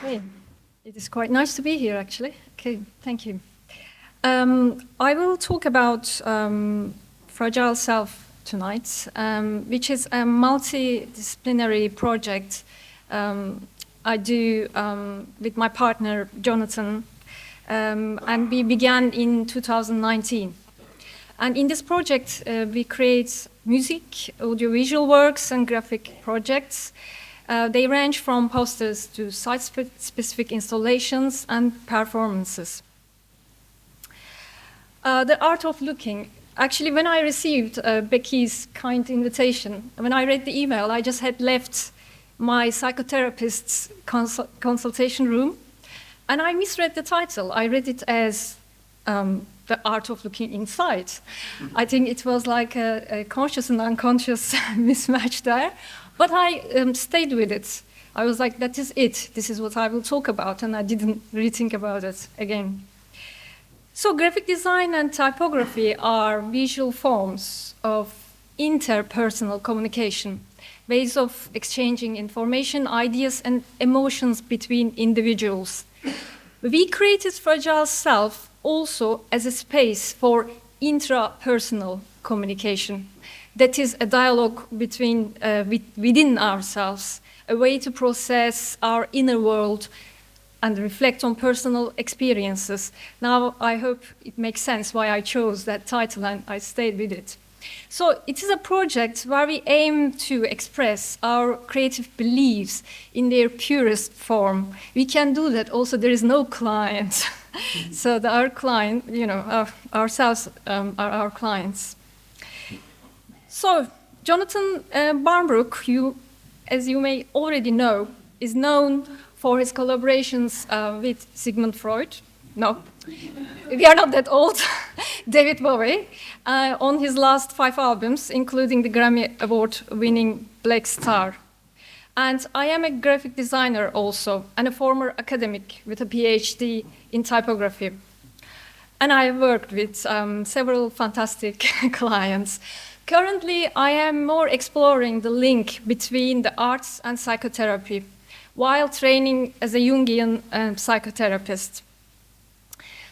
Okay, it is quite nice to be here, actually. Okay, thank you. I will talk about Fragile Self tonight, which is a multidisciplinary project I do with my partner, Jonathan, and we began in 2019. And in this project, we create music, audiovisual works, and graphic projects. They range from posters to site-specific installations and performances. The art of looking. Actually, when I received Becky's kind invitation, when I read the email, I just had left my psychotherapist's consultation room, and I misread the title. I read it as The Art of Looking Inside. I think it was like a conscious and unconscious mismatch there. But I stayed with it. I was like, that is it. This is what I will talk about, and I didn't rethink about it again. So graphic design and typography are visual forms of interpersonal communication, ways of exchanging information, ideas, and emotions between individuals. We created Fragile Self also as a space for intrapersonal communication. That is a dialogue within ourselves, a way to process our inner world and reflect on personal experiences. Now, I hope it makes sense why I chose that title and I stayed with it. So it is a project where we aim to express our creative beliefs in their purest form. We can do that also, there is no client. So our client, ourselves are our clients. So, Jonathan Barnbrook, as you may already know, is known for his collaborations with Sigmund Freud. No, we are not that old. David Bowie, on his last 5 albums, including the Grammy Award-winning Black Star. And I am a graphic designer also, and a former academic with a PhD in typography. And I have worked with several fantastic clients. Currently, I am more exploring the link between the arts and psychotherapy while training as a Jungian psychotherapist.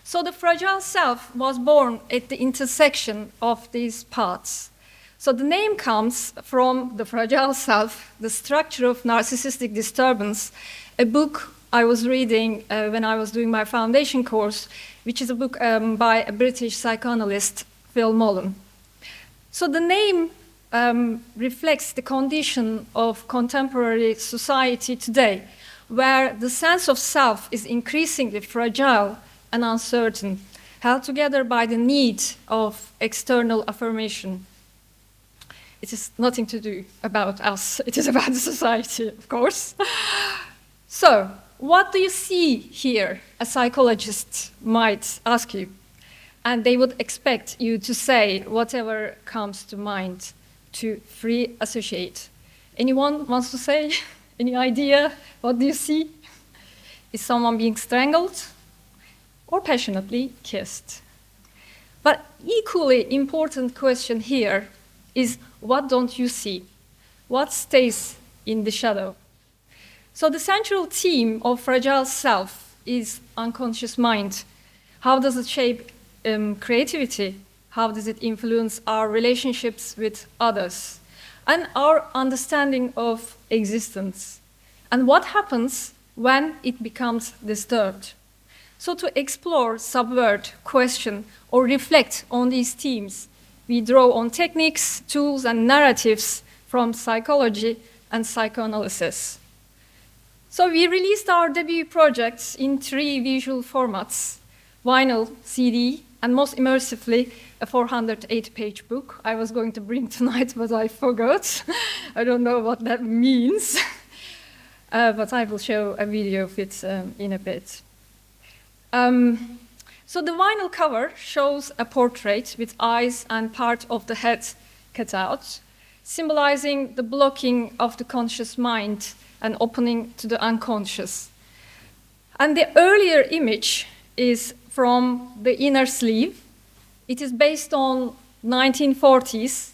So the Fragile Self was born at the intersection of these paths. So the name comes from the Fragile Self, the structure of narcissistic disturbance, a book I was reading when I was doing my foundation course, which is a book by a British psychoanalyst, Phil Mullen. So the name reflects the condition of contemporary society today, where the sense of self is increasingly fragile and uncertain, held together by the need of external affirmation. It is nothing to do about us, it is about the society, of course. So, what do you see here? A psychologist might ask you. And they would expect you to say whatever comes to mind, to free associate. Anyone wants to say? Any idea? What do you see? Is someone being strangled or passionately kissed? But equally important question here is, what don't you see? What stays in the shadow? So the central theme of Fragile Self is unconscious mind. How does it shape creativity? How does it influence our relationships with others and our understanding of existence? And what happens when it becomes disturbed? So to explore, subvert, question, or reflect on these themes, we draw on techniques, tools, and narratives from psychology and psychoanalysis. So we released our debut projects in 3 visual formats: vinyl, CD, and most immersively, a 408-page book I was going to bring tonight, but I forgot. I don't know what that means. But I will show a video of it in a bit. So the vinyl cover shows a portrait with eyes and part of the head cut out, symbolizing the blocking of the conscious mind and opening to the unconscious. And the earlier image is from the inner sleeve. It is based on 1940s,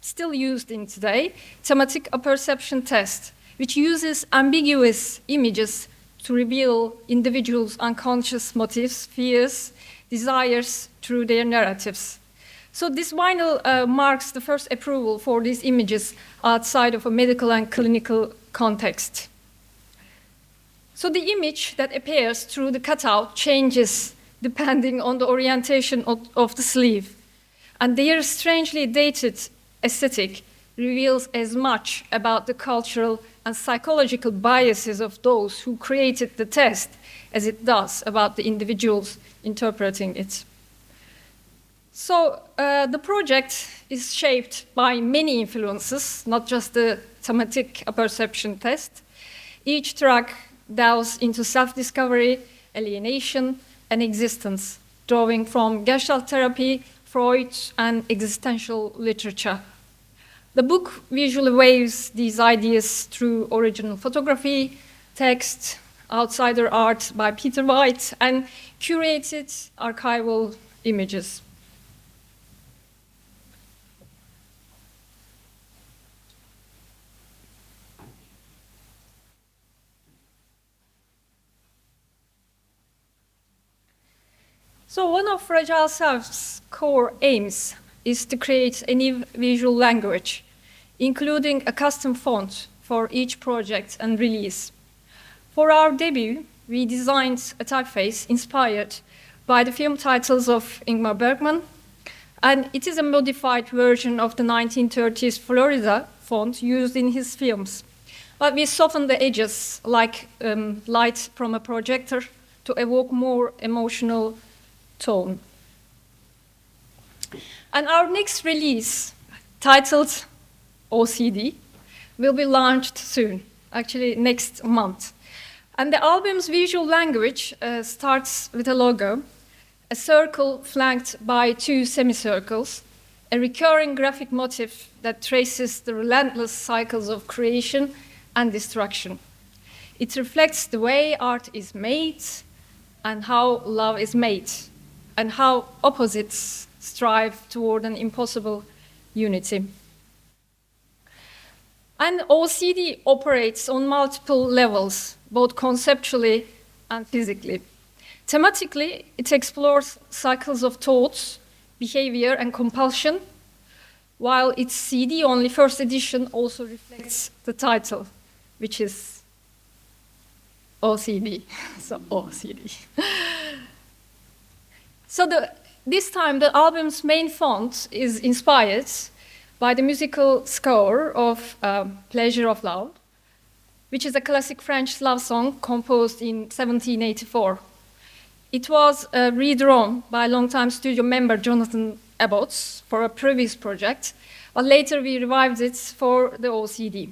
still used in today, thematic apperception test, which uses ambiguous images to reveal individuals' unconscious motives, fears, desires through their narratives. So this vinyl marks the first approval for these images outside of a medical and clinical context. So the image that appears through the cutout changes depending on the orientation of the sleeve. And their strangely dated aesthetic reveals as much about the cultural and psychological biases of those who created the test as it does about the individuals interpreting it. So the project is shaped by many influences, not just the thematic perception test. Each track delves into self-discovery, alienation, and existence, drawing from Gestalt therapy, Freud, and existential literature. The book visually waves these ideas through original photography, text, outsider art by Peter White, and curated archival images. So one of Fragile Self's core aims is to create a new visual language, including a custom font for each project and release. For our debut, we designed a typeface inspired by the film titles of Ingmar Bergman, and it is a modified version of the 1930s Florida font used in his films. But we softened the edges like light from a projector to evoke more emotional tone. And our next release, titled OCD, will be launched soon, actually next month. And the album's visual language starts with a logo, a circle flanked by two semicircles, a recurring graphic motif that traces the relentless cycles of creation and destruction. It reflects the way art is made and how love is made, and how opposites strive toward an impossible unity. And OCD operates on multiple levels, both conceptually and physically. Thematically, it explores cycles of thoughts, behavior, and compulsion, while its CD-only first edition also reflects the title, which is OCD, so OCD. So this time, the album's main font is inspired by the musical score of Pleasure of Love, which is a classic French love song composed in 1784. It was redrawn by longtime studio member Jonathan Abbots for a previous project, but later we revived it for the OCD.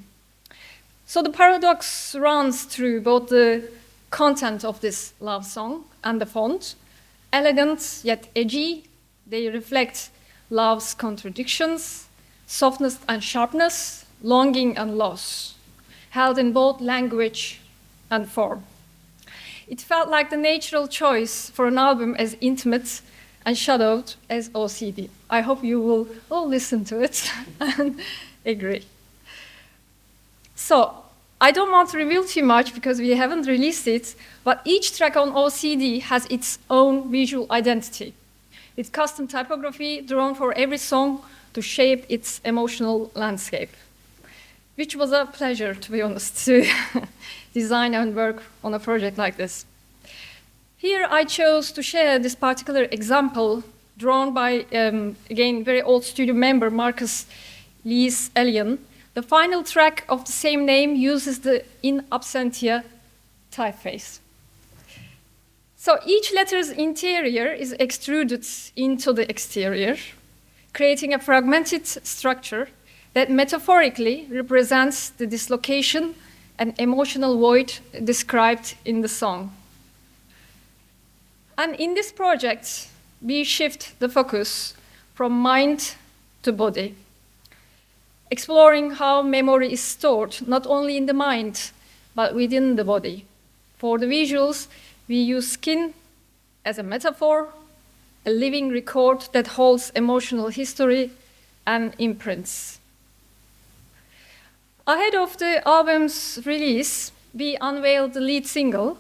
So the paradox runs through both the content of this love song and the font. Elegant yet edgy, they reflect love's contradictions, softness and sharpness, longing and loss, held in both language and form. It felt like the natural choice for an album as intimate and shadowed as OCD. I hope you will all listen to it and agree. So, I don't want to reveal too much because we haven't released it, but each track on OCD has its own visual identity, with custom typography drawn for every song to shape its emotional landscape, which was a pleasure, to be honest, to design and work on a project like this. Here I chose to share this particular example drawn by, again, very old studio member Marcus Lees Alien. The final track of the same name uses the in absentia typeface. So each letter's interior is extruded into the exterior, creating a fragmented structure that metaphorically represents the dislocation and emotional void described in the song. And in this project, we shift the focus from mind to body, exploring how memory is stored not only in the mind, but within the body. For the visuals, we use skin as a metaphor, a living record that holds emotional history and imprints. Ahead of the album's release, we unveiled the lead single,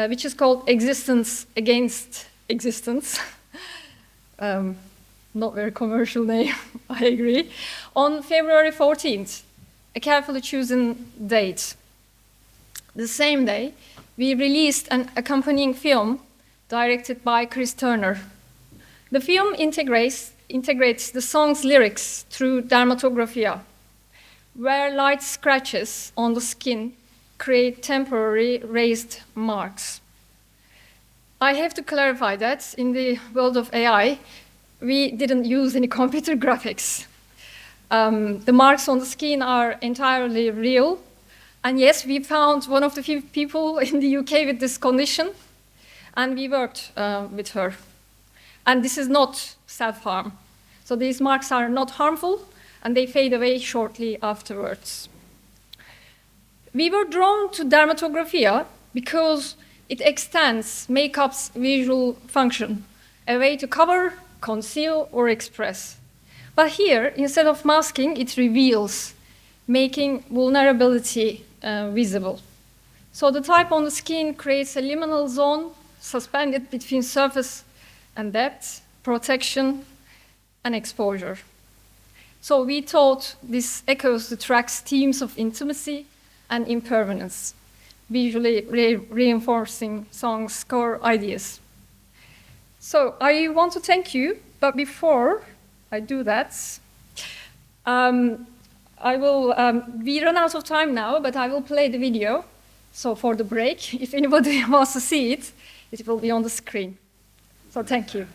which is called Existence Against Existence. Not very commercial name, I agree. On February 14th, a carefully chosen date. The same day, we released an accompanying film directed by Chris Turner. The film integrates the song's lyrics through dermatography, where light scratches on the skin create temporary raised marks. I have to clarify that in the world of AI, we didn't use any computer graphics. The marks on the skin are entirely real. And yes, we found one of the few people in the UK with this condition, and we worked with her. And this is not self-harm. So these marks are not harmful, and they fade away shortly afterwards. We were drawn to dermatography because it extends makeup's visual function, a way to cover, conceal, or express. But here, instead of masking, it reveals, making vulnerability visible. So the type on the skin creates a liminal zone suspended between surface and depth, protection, and exposure. So we thought this echoes the track's themes of intimacy and impermanence, visually reinforcing song's core ideas. So I want to thank you, but before I do that, we run out of time now, but I will play the video. So for the break, if anybody wants to see it, it will be on the screen. So thank you.